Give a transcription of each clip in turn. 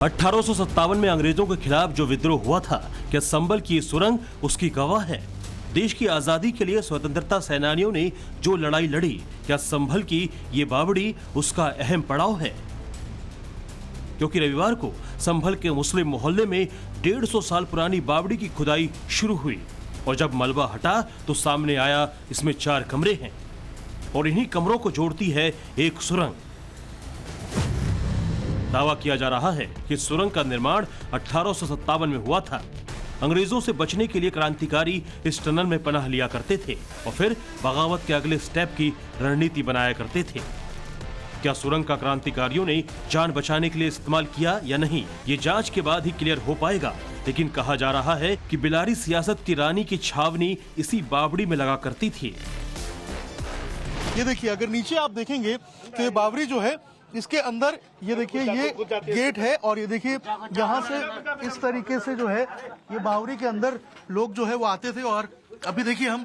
1857 में अंग्रेजों के खिलाफ जो विद्रोह हुआ था, क्या संभल की ये सुरंग उसकी गवाह है? देश की आजादी के लिए स्वतंत्रता सेनानियों ने जो लड़ाई लड़ी, क्या संभल की ये बावड़ी उसका अहम पड़ाव है? क्योंकि रविवार को संभल के मुस्लिम मोहल्ले में 150 साल पुरानी बावड़ी की खुदाई शुरू हुई और जब मलबा हटा तो सामने आया इसमें 4 कमरे हैं और इन्हीं कमरों को जोड़ती है एक सुरंग। दावा किया जा रहा है कि सुरंग का निर्माण 1857 में हुआ था। अंग्रेजों से बचने के लिए क्रांतिकारी इस टनल में पनाह लिया करते थे और फिर बगावत के अगले स्टेप की रणनीति बनाया करते थे। क्या सुरंग का क्रांतिकारियों ने जान बचाने के लिए इस्तेमाल किया या नहीं, ये जांच के बाद ही क्लियर हो पाएगा। लेकिन कहा जा रहा है कि बिलारी सियासत की रानी की छावनी इसी बावड़ी में लगा करती थी। ये देखिए, अगर नीचे आप देखेंगे तो ये बावड़ी जो है, इसके अंदर ये देखिए ये गेट है और ये देखिए यहाँ से इस तरीके से जो है ये बावड़ी के अंदर लोग जो है वो आते थे। और अभी देखिए हम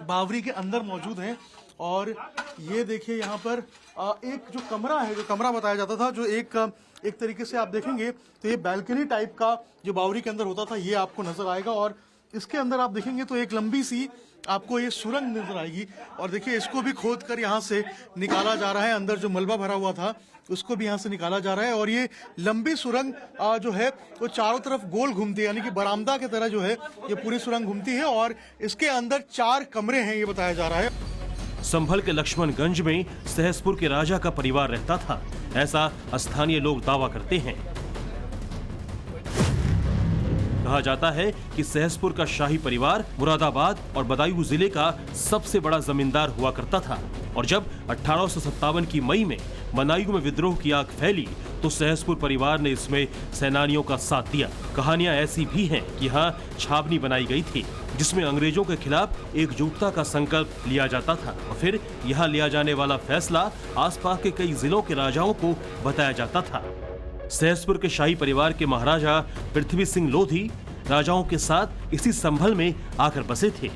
बावड़ी के अंदर मौजूद हैं और ये देखिए यहाँ पर एक जो कमरा है, जो कमरा बताया जाता था, जो एक तरीके से आप देखेंगे तो ये बैल्कनी टाइप का जो बावड़ी के अंदर होता था, ये आपको नजर आएगा। और इसके अंदर आप देखेंगे तो एक लंबी सी आपको ये सुरंग नजर आएगी और देखिए इसको भी खोद कर यहाँ से निकाला जा रहा है। अंदर जो मलबा भरा हुआ था उसको भी यहाँ से निकाला जा रहा है और ये लंबी सुरंग जो है वो चारों तरफ गोल घूमती है, यानी कि बरामदा की तरह जो है ये पूरी सुरंग घूमती है और इसके अंदर 4 कमरे हैं, ये बताया जा रहा है। संभल के लक्ष्मणगंज में सहसपुर के राजा का परिवार रहता था, ऐसा स्थानीय लोग दावा करते हैं। कहा जाता है कि सहसपुर का शाही परिवार मुरादाबाद और बदायूं जिले का सबसे बड़ा जमींदार हुआ करता था और जब 1857 की मई में बदायूं में विद्रोह की आग फैली तो सहसपुर परिवार ने इसमें सेनानियों का साथ दिया। कहानियां ऐसी भी हैं कि यहाँ छावनी बनाई गई थी जिसमें अंग्रेजों के खिलाफ एकजुटता का संकल्प लिया जाता था और फिर यहाँ लिया जाने वाला फैसला आसपास के कई जिलों के राजाओं को बताया जाता था। सहसपुर के शाही परिवार के महाराजा पृथ्वी सिंह लोधी राजाओं के साथ इसी संभल में आकर बसे थे।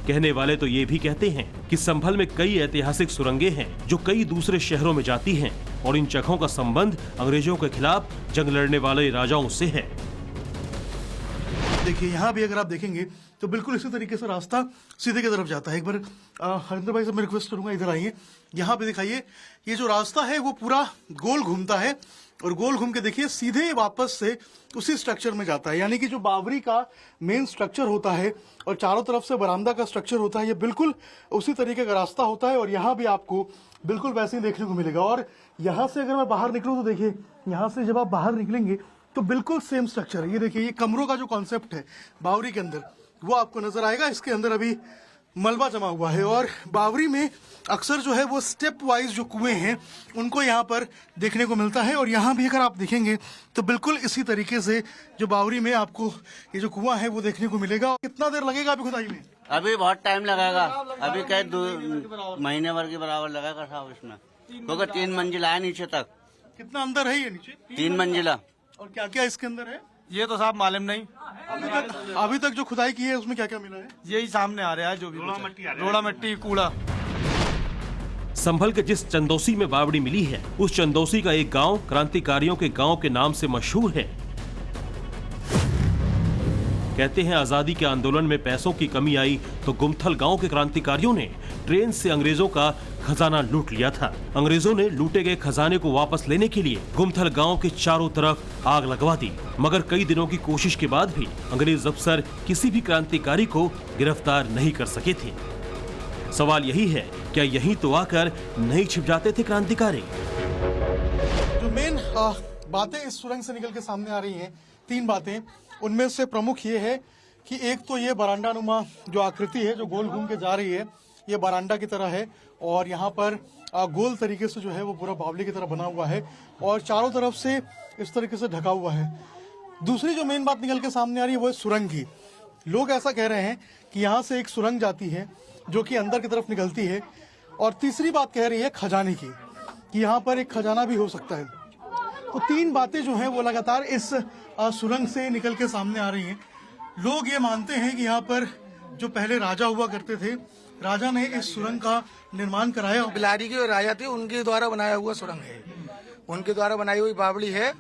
कहने वाले तो ये भी कहते हैं कि संभल में कई ऐतिहासिक सुरंगें हैं जो कई दूसरे शहरों में जाती हैं और इन जगहों का संबंध अंग्रेजों के खिलाफ जंग लड़ने वाले राजाओं से है। देखिए यहाँ भी अगर आप देखेंगे तो बिल्कुल इसी तरीके से रास्ता सीधे की तरफ जाता है। एक बार हरिंदर भाई से मैं रिक्वेस्ट करूंगा, इधर आइए। यहाँ पे दिखाइए, ये जो रास्ता है वो पूरा गोल घूमता है और गोल घूम के देखिए सीधे वापस से उसी स्ट्रक्चर में जाता है, यानी कि जो बावड़ी का मेन स्ट्रक्चर होता है और चारों तरफ से बरामदा का स्ट्रक्चर होता है, ये बिल्कुल उसी तरीके का रास्ता होता है और यहाँ भी आपको बिल्कुल वैसे ही देखने को मिलेगा। और यहाँ से अगर मैं बाहर निकलूँ तो देखिए, यहाँ से जब आप बाहर निकलेंगे तो बिल्कुल सेम स्ट्रक्चर है। ये देखिए, ये कमरों का जो कॉन्सेप्ट है बावड़ी के अंदर वो आपको नजर आएगा। इसके अंदर अभी मलबा जमा हुआ है और बावड़ी में अक्सर जो है वो स्टेप वाइज जो कुएं हैं उनको यहाँ पर देखने को मिलता है और यहाँ भी अगर आप देखेंगे तो बिल्कुल इसी तरीके से जो बावड़ी में आपको ये जो कुआं है वो देखने को मिलेगा। कितना देर लगेगा अभी खुदाई में? अभी बहुत टाइम लगेगा, अभी कई 2 महीने भर के बराबर लगेगा साहब इसमें, क्योंकि 3 मंजिला है नीचे तक। कितना अंदर है ये नीचे? 3 मंजिला। और क्या क्या इसके अंदर है ये तो साहब मालूम नहीं। अभी तक जो खुदाई की है उसमें क्या क्या मिला है? यही सामने आ रहा है, जो भी रोड़ा मिट्टी कूड़ा। संभल के जिस चंदौसी में बावड़ी मिली है उस चंदौसी का एक गांव क्रांतिकारियों के गांव के नाम से मशहूर है। कहते हैं आजादी के आंदोलन में पैसों की कमी आई तो गुमथल गांव के क्रांतिकारियों ने ट्रेन से अंग्रेजों का खजाना लूट लिया था। अंग्रेजों ने लूटे गए खजाने को वापस लेने के लिए गुमथल गांव के चारों तरफ आग लगवा दी, मगर कई दिनों की कोशिश के बाद भी अंग्रेज अफसर किसी भी क्रांतिकारी को गिरफ्तार नहीं कर सके थे। सवाल यही है, क्या यहीं तो आकर नहीं छिप जाते थे क्रांतिकारी? जो मेन बातें इस सुरंग से निकल के सामने आ रही हैं, 3 बातें, उनमें से प्रमुख ये है कि एक तो ये बरांडानुमा जो आकृति है जो गोल घूम के जा रही है, ये बरांडा की तरह है और यहाँ पर गोल तरीके से जो है वो पूरा बावली की तरह बना हुआ है और चारों तरफ से इस तरीके से ढका हुआ है। दूसरी जो मेन बात निकल के सामने आ रही है वो है सुरंग की। लोग ऐसा कह रहे हैं कि यहाँ से एक सुरंग जाती है जो कि अंदर की तरफ निकलती है और तीसरी बात कह रही है खजाने की, कि यहाँ पर एक खजाना भी हो सकता है। तो 3 बातें जो हैं वो लगातार इस सुरंग से निकल के सामने आ रही हैं। लोग ये मानते हैं कि यहाँ पर जो पहले राजा हुआ करते थे, राजा ने इस सुरंग का निर्माण कराया। बिलारी के राजा थे, उनके द्वारा बनाया हुआ सुरंग है। उनके द्वारा बनाई हुई बावड़ी है।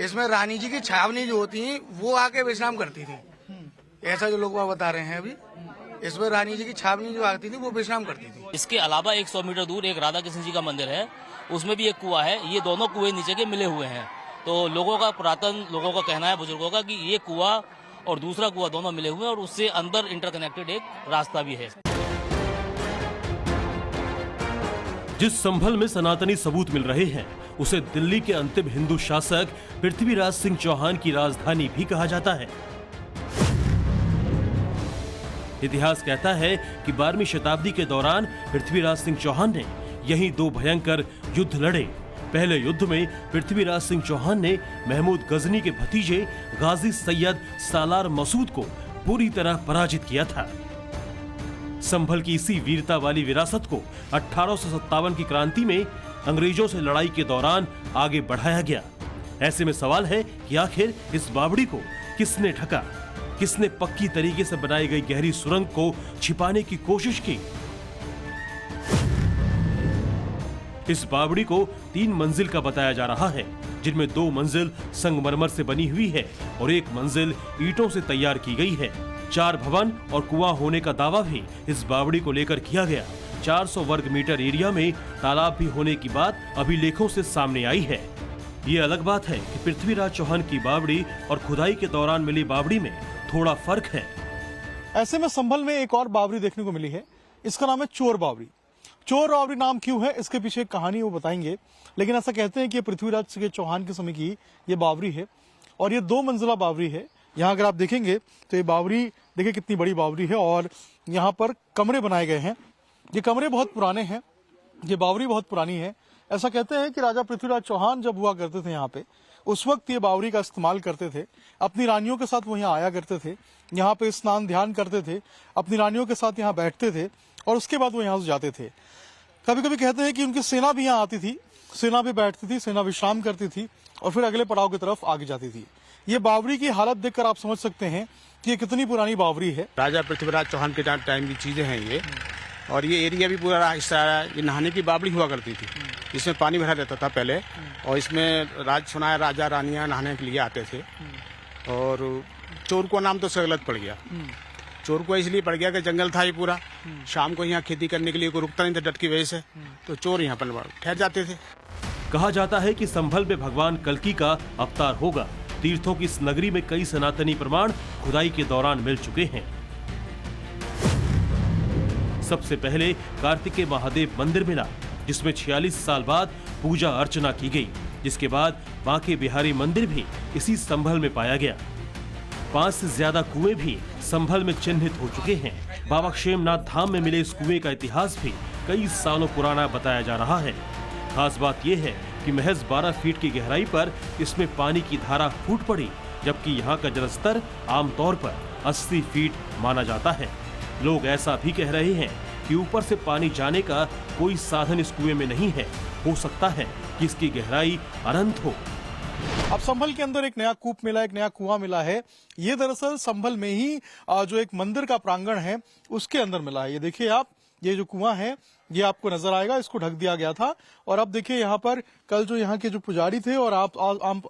इसमें रानी जी की छावनी जो होती है वो आके विश्राम करती थी, ऐसा जो लोग बता रहे हैं अभी। इसमें रानी जी की छावनी जो आती थी वो विश्राम करती थी। इसके अलावा 100 मीटर दूर एक राधा कृष्ण जी का मंदिर है, उसमें भी एक कुआं है। ये दोनों कुएं नीचे के मिले हुए हैं। तो लोगों का, पुरातन लोगों का कहना है, बुजुर्गों का, कि ये कुआं और दूसरा कुआं दोनों मिले हुए हैं और उससे अंदर इंटरकनेक्टेड एक रास्ता भी है। जिस संभल में सनातनी सबूत मिल रहे हैं उसे दिल्ली के अंतिम हिंदू शासक पृथ्वीराज सिंह चौहान की राजधानी भी कहा जाता है। इतिहास कहता है कि 12वीं शताब्दी के दौरान पृथ्वीराज सिंह चौहान ने यहीं 2 भयंकर युद्ध लड़े। पहले युद्ध में पृथ्वीराज सिंह चौहान ने महमूद गजनी के भतीजे गाजी सैयद सालार मसूद को पूरी तरह पराजित किया था। संभल की इसी वीरता वाली विरासत को 1857 की क्रांति में अंग्रेजों से लड़ाई के दौरान आगे बढ़ाया गया। ऐसे में सवाल है कि आखिर इस बावड़ी को किसने ढका, किसने पक्की तरीके से बनाई गई गहरी सुरंग को छिपाने की कोशिश की। इस बावड़ी को 3 मंजिल का बताया जा रहा है, जिनमें 2 मंजिल संगमरमर से बनी हुई है और 1 मंजिल ईंटों से तैयार की गई है। 4 भवन और कुआं होने का दावा भी इस बावड़ी को लेकर किया गया। 400 वर्ग मीटर एरिया में तालाब भी होने की बात अभिलेखों से सामने आई है। ये अलग बात है कि पृथ्वीराज चौहान की बावड़ी और खुदाई के दौरान मिली बावड़ी में थोड़ा फर्क है। ऐसे में संभल में एक और बावड़ी देखने को मिली है, इसका नाम है चोर बावड़ी। चोर बावड़ी नाम क्यों है, इसके पीछे एक कहानी वो बताएंगे, लेकिन ऐसा कहते हैं कि पृथ्वीराज के चौहान के समय की ये बावड़ी है और ये 2 मंजिला बावड़ी है। यहाँ अगर आप देखेंगे तो ये बावड़ी देखिए कितनी बड़ी बावड़ी है और यहाँ पर कमरे बनाए गए हैं। ये कमरे बहुत पुराने हैं, ये बावड़ी बहुत पुरानी है। ऐसा कहते हैं कि राजा पृथ्वीराज चौहान जब हुआ करते थे यहाँ पे, उस वक्त ये बावड़ी का इस्तेमाल करते थे। अपनी रानियों के साथ वो यहाँ आया करते थे, यहाँ पे स्नान ध्यान करते थे, अपनी रानियों के साथ यहाँ बैठते थे और उसके बाद वो यहाँ से जाते थे। कभी कभी कहते हैं कि उनकी सेना भी यहाँ आती थी, सेना भी बैठती थी, सेना विश्राम करती थी और फिर अगले पड़ाव की तरफ आगे जाती थी। ये बावड़ी की हालत देखकर आप समझ सकते हैं कि ये कितनी पुरानी बावड़ी है। राजा पृथ्वीराज चौहान के टाइम की चीजें हैं ये, और ये एरिया भी पूरा हिस्सा, ये नहाने की बावड़ी हुआ करती थी। इसमें पानी भरा रहता था पहले, और इसमें सुना है राजा रानियां नहाने के लिए आते थे। और चोर को नाम तो से गलत पड़ गया। चोर को इसलिए पड़ गया कि जंगल था ये पूरा, शाम को यहाँ खेती करने के लिए कोई रुकता नहीं था डट की वजह से, तो चोर यहाँ पर ठहर जाते थे। कहा जाता है कि संभल में भगवान कल्कि का अवतार होगा। तीर्थों की इस नगरी में कई सनातनी प्रमाण खुदाई के दौरान मिल चुके हैं। सबसे पहले कार्तिकेय महादेव मंदिर मिला, जिसमें 46 साल बाद पूजा अर्चना की गई, जिसके बाद बांके बिहारी मंदिर भी इसी संभल में पाया गया। 5 से ज्यादा कुएं भी संभल में चिन्हित हो चुके हैं। बाबा क्षेमनाथ धाम में मिले इस कुएं का इतिहास भी कई सालों पुराना बताया जा रहा है। खास बात यह है कि महज 12 फीट की गहराई पर इसमें पानी की धारा फूट पड़ी, जबकि यहाँ का जलस्तर आमतौर पर 80 फीट माना जाता है। लोग ऐसा भी कह रहे हैं कि ऊपर से पानी जाने का कोई साधन इस कुएं में नहीं है। हो सकता है कि इसकी गहराई अनंत हो। अब संभल के अंदर एक नया कूप मिला, एक नया कुआं मिला है। ये दरअसल संभल में ही जो एक मंदिर का प्रांगण है उसके अंदर मिला है। ये देखिए आप, ये जो कुआं है ये आपको नजर आएगा, इसको ढक दिया गया था। और अब देखिए यहाँ पर कल जो यहाँ के जो पुजारी थे और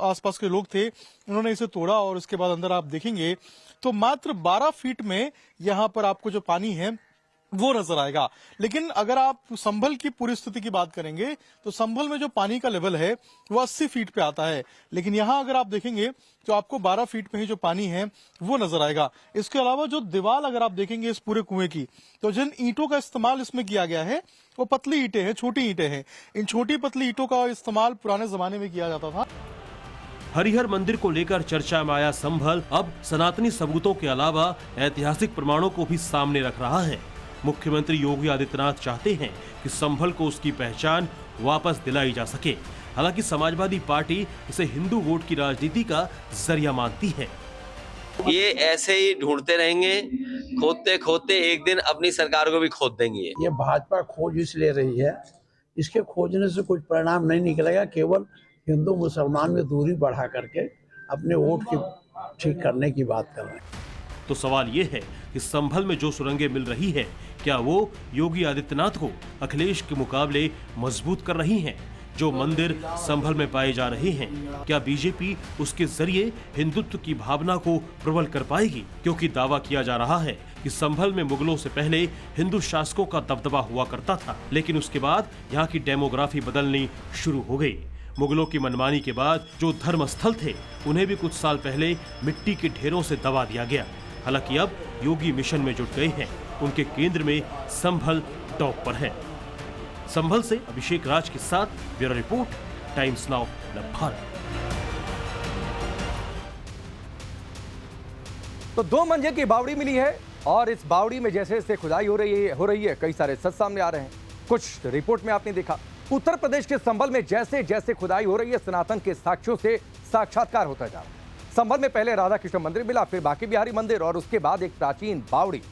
आसपास के लोग थे, उन्होंने इसे तोड़ा और उसके बाद अंदर आप देखेंगे तो मात्र 12 फीट में यहाँ पर आपको जो पानी है वो नजर आएगा। लेकिन अगर आप संभल की पूरी स्थिति की बात करेंगे तो संभल में जो पानी का लेवल है वो 80 फीट पे आता है, लेकिन यहाँ अगर आप देखेंगे तो आपको 12 फीट पे ही जो पानी है वो नजर आएगा। इसके अलावा जो दीवार अगर आप देखेंगे इस पूरे कुएं की, तो जिन ईंटों का इस्तेमाल इसमें किया गया है वो पतली ईंटें हैं, छोटी ईंटें हैं। इन छोटी पतली ईंटों का इस्तेमाल पुराने जमाने में किया जाता था। हरिहर मंदिर को लेकर चर्चा में आया संभल अब सनातनी सबूतों के अलावा ऐतिहासिक प्रमाणों को भी सामने रख रहा है। मुख्यमंत्री योगी आदित्यनाथ चाहते हैं कि संभल को उसकी पहचान वापस दिलाई जा सके। हालांकि समाजवादी पार्टी इसे हिंदू वोट की राजनीति का जरिया मानती है। ये ऐसे ही ढूंढते रहेंगे, खोदते खोदते एक दिन अपनी सरकार को भी खोद देंगे। ये भाजपा खोज इसलिए रही है, इसके खोजने से कुछ परिणाम नहीं निकलेगा, केवल हिंदू मुसलमान में दूरी बढ़ा करके अपने वोट की ठीक करने की बात कर रहे हैं। तो सवाल ये है कि संभल में जो सुरंगें मिल रही है, क्या वो योगी आदित्यनाथ को अखिलेश के मुकाबले मजबूत कर रही हैं, जो मंदिर संभल में पाए जा रहे हैं, क्या बीजेपी उसके जरिए हिंदुत्व की भावना को प्रबल कर पाएगी? क्योंकि दावा किया जा रहा है कि संभल में मुगलों से पहले हिंदू शासकों का दबदबा हुआ करता था, लेकिन उसके बाद यहाँ की डेमोग्राफी बदलनी शुरू हो गई। मुगलों की मनमानी के बाद जो धर्म स्थल थे उन्हें भी कुछ साल पहले मिट्टी के ढेरों से दबा दिया गया। हालांकि अब योगी मिशन में जुट गए हैं, उनके केंद्र में संभल टॉप पर है। संभल से अभिषेक राज के साथ bureau report, times now Bharat. तो 2 मंजिल की बावड़ी मिली है और इस बावड़ी में जैसे जैसे खुदाई हो रही है कई सारे सच सामने आ रहे हैं। कुछ रिपोर्ट में आपने देखा उत्तर प्रदेश के संभल में जैसे जैसे खुदाई हो रही है, सनातन के साक्ष्यों से साक्षात्कार होता जा रहा है। संभल में पहले राधा कृष्ण मंदिर मिला, फिर बांके बिहारी मंदिर और उसके बाद एक प्राचीन बावड़ी।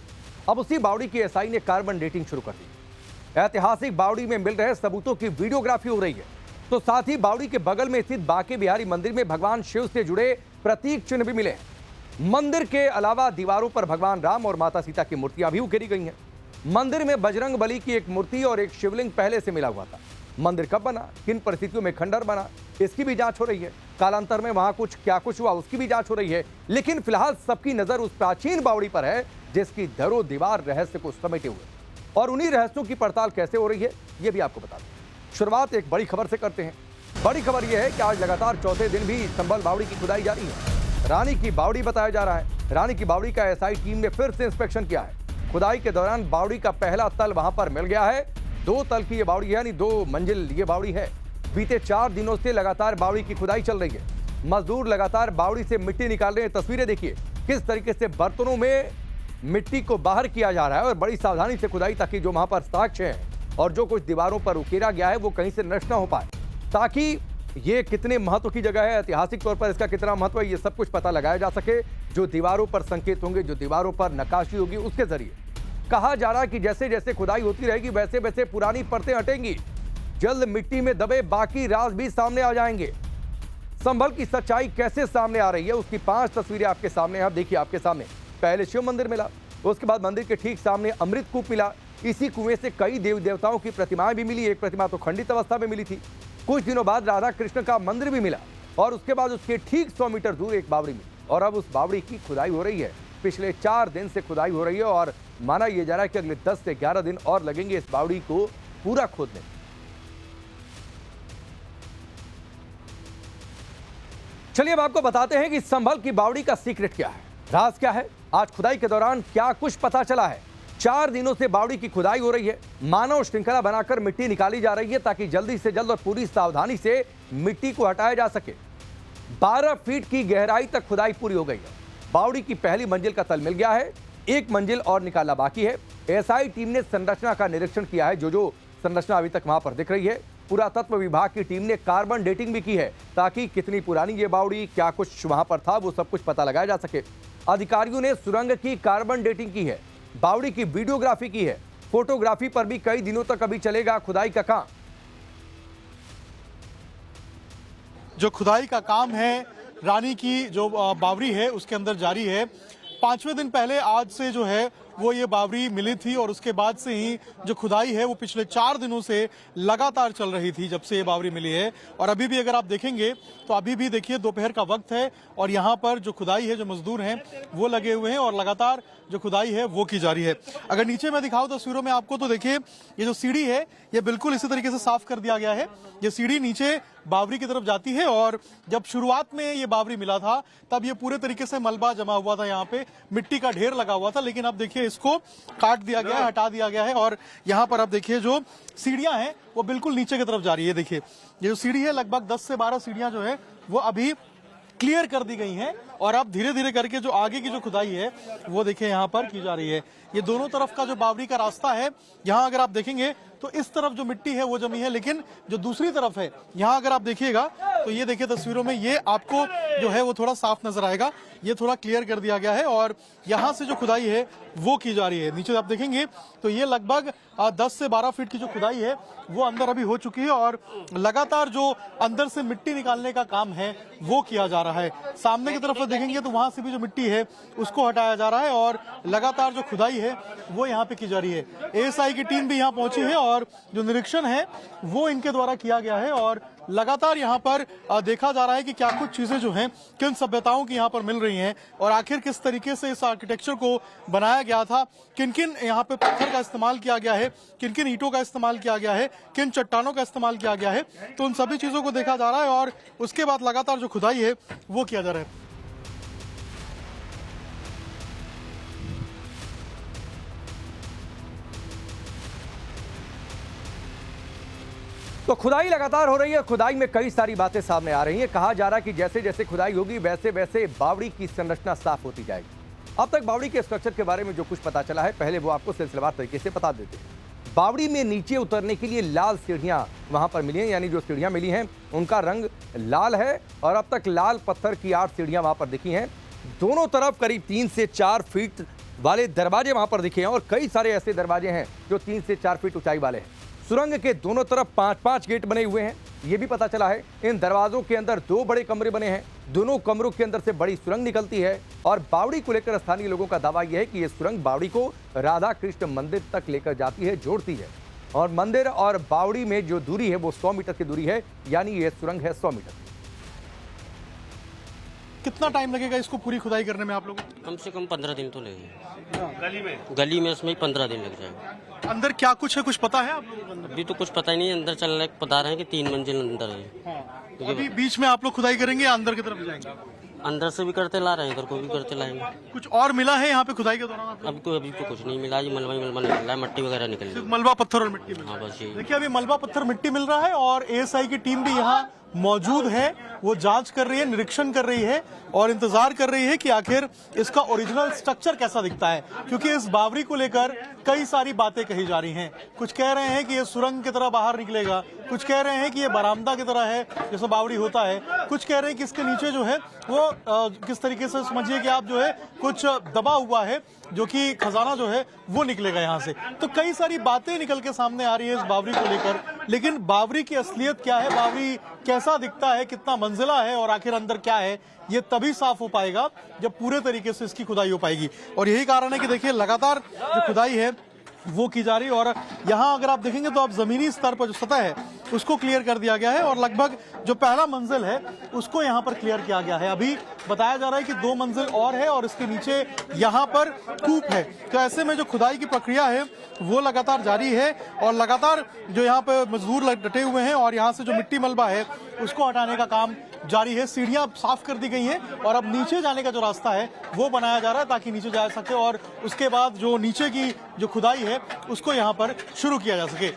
अब उसी बावड़ी की एसआई ने कार्बन डेटिंग शुरू कर दी। ऐतिहासिक बावड़ी में मिल रहे सबूतों की वीडियोग्राफी हो रही है। तो साथ ही बावड़ी के बगल में स्थित बांके बिहारी मंदिर में भगवान शिव से जुड़े प्रतीक चिन्ह भी मिले हैं। मंदिर के अलावा दीवारों पर भगवान राम और माता सीता की मूर्तियां भी उकेरी गई हैं। मंदिर में बजरंग बली की एक मूर्ति और एक शिवलिंग पहले से मिला हुआ था। मंदिर कब बना, किन परिस्थितियों में खंडर बना, इसकी भी जांच हो रही है। कालांतर में वहां कुछ हुआ उसकी भी जांच हो रही है। लेकिन फिलहाल सबकी नजर उस प्राचीन बावड़ी पर है जिसकी दरो दीवार रहस्य को समेटे हुए, और उन्हीं रहस्यों की पड़ताल कैसे हो रही है ये भी आपको बता दें। शुरुआत एक बड़ी खबर से करते हैं। बड़ी खबर यह है कि आज लगातार चौथे दिन भी संभल बावड़ी की खुदाई जारी है। रानी की बावड़ी बताया जा रहा है। रानी की बावड़ी का एसआई टीम ने फिर से इंस्पेक्शन किया है। खुदाई के दौरान बावड़ी का पहला तल वहां पर मिल गया है। 2 तल की ये बावड़ी है, यानी 2 मंजिल ये बावड़ी है। बीते 4 दिनों से लगातार बावड़ी की खुदाई चल रही है। मजदूर लगातार बावड़ी से मिट्टी निकाल रहे हैं। तस्वीरें देखिए किस तरीके से बर्तनों में मिट्टी को बाहर किया जा रहा है और बड़ी सावधानी से खुदाई, ताकि जो वहां पर साक्ष्य है और जो कुछ दीवारों पर उकेरा गया है वो कहीं से नष्ट ना हो पाए, ताकि ये कितने महत्व की जगह है, ऐतिहासिक तौर पर इसका कितना महत्व है, ये सब कुछ पता लगाया जा सके। जो दीवारों पर संकेत होंगे, जो दीवारों पर नक्काशी होगी, उसके जरिए कहा जा रहा है कि जैसे जैसे खुदाई होती रहेगी वैसे वैसे पुरानी परतें हटेंगी। जल्द मिट्टी में दबे बाकी राज भी सामने आ जाएंगे। संभल की सच्चाई कैसे सामने आ रही है उसकी 5 तस्वीरें आपके सामने। आप देखिए, आपके सामने पहले शिव मंदिर मिला, उसके बाद मंदिर के ठीक सामने अमृत कूप मिला। इसी कुएं से कई देवी देवताओं की प्रतिमाएं भी मिली। एक प्रतिमा तो खंडित अवस्था में मिली थी। कुछ दिनों बाद राधा कृष्ण का मंदिर भी मिला और उसके बाद उसके ठीक 100 मीटर दूर एक बावड़ी मिली और अब उस बावड़ी की खुदाई हो रही है। पिछले 4 दिन से खुदाई हो रही है और माना यह जा रहा है कि अगले 10 से 11 दिन और लगेंगे इस बावड़ी को पूरा खोदने। चलिए अब आपको बताते हैं कि संभल की बावड़ी का सीक्रेट क्या है, राज क्या है। आज खुदाई के दौरान क्या कुछ पता चला है। 4 दिनों से बावड़ी की खुदाई हो रही है। मानव श्रृंखला बनाकर मिट्टी निकाली जा रही है ताकि जल्दी से जल्द और पूरी सावधानी से मिट्टी को हटाया जा सके। 12 फीट की गहराई तक खुदाई पूरी हो गई है। बावड़ी की पहली मंजिल का तल मिल गया है, 1 मंजिल और निकालना बाकी है। एसआई टीम ने संरचना का निरीक्षण किया है। जो संरचना अभी तक वहां पर दिख रही है, पुरातत्व विभाग की टीम ने कार्बन डेटिंग भी की है ताकि कितनी पुरानी ये बावड़ी, क्या कुछ वहां पर था, वो सब कुछ पता लगाया जा सके। अधिकारियों ने सुरंग की कार्बन डेटिंग की है, बावड़ी की वीडियोग्राफी की है, फोटोग्राफी पर भी कई दिनों तक अभी चलेगा खुदाई का काम। जो खुदाई का काम है रानी की जो बावड़ी है उसके अंदर जारी है। 5वें दिन पहले आज से जो है वो ये बावड़ी मिली थी और उसके बाद से ही जो खुदाई है वो पिछले 4 दिनों से लगातार चल रही थी जब से ये बावड़ी मिली है। और अभी भी अगर आप देखेंगे तो अभी भी देखिए दोपहर का वक्त है और यहाँ पर जो खुदाई है, जो मजदूर हैं वो लगे हुए हैं और लगातार जो खुदाई है वो की जा रही है। अगर नीचे मैं दिखाऊं तस्वीरों में आपको तो देखिए ये जो सीढ़ी है ये बिल्कुल इसी तरीके से साफ कर दिया गया है। ये सीढ़ी नीचे बावड़ी की तरफ जाती है और जब शुरुआत में ये बावड़ी मिला था तब ये पूरे तरीके से मलबा जमा हुआ था, यहाँ पे मिट्टी का ढेर लगा हुआ था, लेकिन अब देखिए इसको काट दिया गया है, हटा दिया गया है और यहाँ पर अब देखिए जो सीढ़ियां हैं वो बिल्कुल नीचे की तरफ जा रही है। देखिए ये जो सीढ़ी है लगभग 10 से 12 सीढ़ियां जो है वो अभी क्लियर कर दी गई हैं और अब धीरे धीरे करके जो आगे की जो खुदाई है वो देखिए यहाँ पर की जा रही है। ये दोनों तरफ का जो बावड़ी का रास्ता है, यहाँ अगर आप देखेंगे तो इस तरफ जो मिट्टी है वो जमी है, लेकिन जो दूसरी तरफ है यहाँ अगर आप देखिएगा तो ये देखिए तस्वीरों में ये आपको जो है वो थोड़ा साफ नजर आएगा। ये थोड़ा क्लियर कर दिया गया है और यहाँ से जो खुदाई है वो की जा रही है। नीचे आप देखेंगे तो ये लगभग 10 से 12 फीट की जो खुदाई है वो अंदर अभी हो चुकी है और लगातार जो अंदर से मिट्टी निकालने का काम है वो किया जा रहा है। सामने की तरफ देखेंगे तो वहां से भी जो मिट्टी है उसको हटाया जा रहा है और लगातार जो खुदाई है वो यहाँ पे की जा रही है। एएसआई की टीम भी यहाँ पहुंची है और जो निरीक्षण है वो इनके द्वारा किया गया है और लगातार यहाँ पर देखा जा रहा है कि क्या कुछ चीजें जो हैं किन सभ्यताओं की यहाँ पर मिल रही हैं और आखिर किस तरीके से इस आर्किटेक्चर को बनाया गया था, किन किन यहाँ पे पत्थर का इस्तेमाल किया गया है, किन किन ईंटों का इस्तेमाल किया गया है, किन चट्टानों का इस्तेमाल किया गया है। तो उन सभी चीजों को देखा जा रहा है और उसके बाद लगातार जो खुदाई है वो किया जा रहा है। तो खुदाई लगातार हो रही है। खुदाई में कई सारी बातें सामने आ रही हैं। कहा जा रहा है कि जैसे जैसे खुदाई होगी वैसे वैसे बावड़ी की संरचना साफ होती जाएगी। अब तक बावड़ी के स्ट्रक्चर के बारे में जो कुछ पता चला है, पहले वो आपको सिलसिलेवार तरीके से बता देते हैं। बावड़ी में नीचे उतरने के लिए लाल सीढ़ियां वहां पर मिली हैं, यानी जो सीढ़ियां मिली हैं उनका रंग लाल है और अब तक लाल पत्थर की 8 सीढ़ियां वहां पर दिखी हैं। दोनों तरफ करीब 3 से 4 फीट वाले दरवाजे वहां पर दिखे हैं और कई सारे ऐसे दरवाजे हैं जो 3 से 4 फीट ऊंचाई वाले हैं। सुरंग के दोनों तरफ 5-5 गेट बने हुए हैं। यह भी पता चला है इन दरवाजों के अंदर 2 बड़े कमरे बने हैं। दोनों कमरों के अंदर से बड़ी सुरंग निकलती है और बावड़ी को लेकर स्थानीय लोगों का दावा यह है कि यह सुरंग बावड़ी को राधा कृष्ण मंदिर तक लेकर जाती है, जोड़ती है और मंदिर और बावड़ी में जो दूरी है वो 100 मीटर की दूरी है, यानी यह सुरंग है 100 मीटर। कितना टाइम लगेगा इसको पूरी खुदाई करने में आप लोगों को? कम से कम 15 दिन तो लगेगा। गली में इसमें 15 दिन लग जाएगा। अंदर क्या कुछ है, कुछ पता है आप लोगों को? अंदर अभी तो कुछ पता ही नहीं, अंदर चल रहा है, बता रहे हैं कि 3 मंजिल अंदर है। अभी बीच में आप लोग खुदाई करेंगे या अंदर की तरफ जाएंगे? अंदर से भी करते ला रहे हैं, इधर को भी करते लाएंगे। कुछ और मिला है यहाँ पे खुदाई के दौरान आप लोग? अभी तो कुछ नहीं मिला, ये मलबा ही मलबा निकल रहा है, मट्टी वगैरह निकल रही है। मलबा पत्थर और मिट्टी मिल रहा है। हाँ बस यही। देखिए अभी मलबा पत्थर मिट्टी मिल रहा है और एएसआई की टीम भी यहाँ मौजूद है। वो जांच कर रही है, निरीक्षण कर रही है और इंतजार कर रही है कि आखिर इसका ओरिजिनल स्ट्रक्चर कैसा दिखता है, क्योंकि इस बावड़ी को लेकर कई सारी बातें कही जा रही हैं। कुछ कह रहे हैं कि ये सुरंग की तरह बाहर निकलेगा, कुछ कह रहे हैं कि ये बरामदा की तरह है जैसे बावड़ी होता है, कुछ कह रहे हैं कि इसके नीचे जो है वो किस तरीके से समझिए कि आप जो है कुछ दबा हुआ है जो कि खजाना जो है वो निकलेगा यहाँ से। तो कई सारी बातें निकल के सामने आ रही है इस बावड़ी को लेकर, लेकिन बावड़ी की असलियत क्या है, बावड़ी कैसा दिखता है, कितना मंजिला है और आखिर अंदर क्या है, ये तभी साफ हो पाएगा जब पूरे तरीके से इसकी खुदाई हो पाएगी। और यही कारण है कि देखिए लगातार जो खुदाई है वो की जा रही है और यहाँ अगर आप देखेंगे तो आप जमीनी स्तर पर जो सतह है उसको क्लियर कर दिया गया है और लगभग जो पहला मंजिल है उसको यहाँ पर क्लियर किया गया है। अभी बताया जा रहा है कि 2 मंजिल और है और इसके नीचे यहाँ पर कूप है। तो ऐसे में जो खुदाई की प्रक्रिया है वो लगातार जारी है और लगातार जो यहाँ पे मजदूर डटे हुए हैं और यहाँ से जो मिट्टी मलबा है उसको हटाने का काम जारी है। सीढ़ियां साफ कर दी गई हैं और अब नीचे जाने का जो रास्ता है वो बनाया जा रहा है ताकि नीचे जा सके और उसके बाद जो नीचे की जो खुदाई है उसको यहाँ पर शुरू किया जा सके।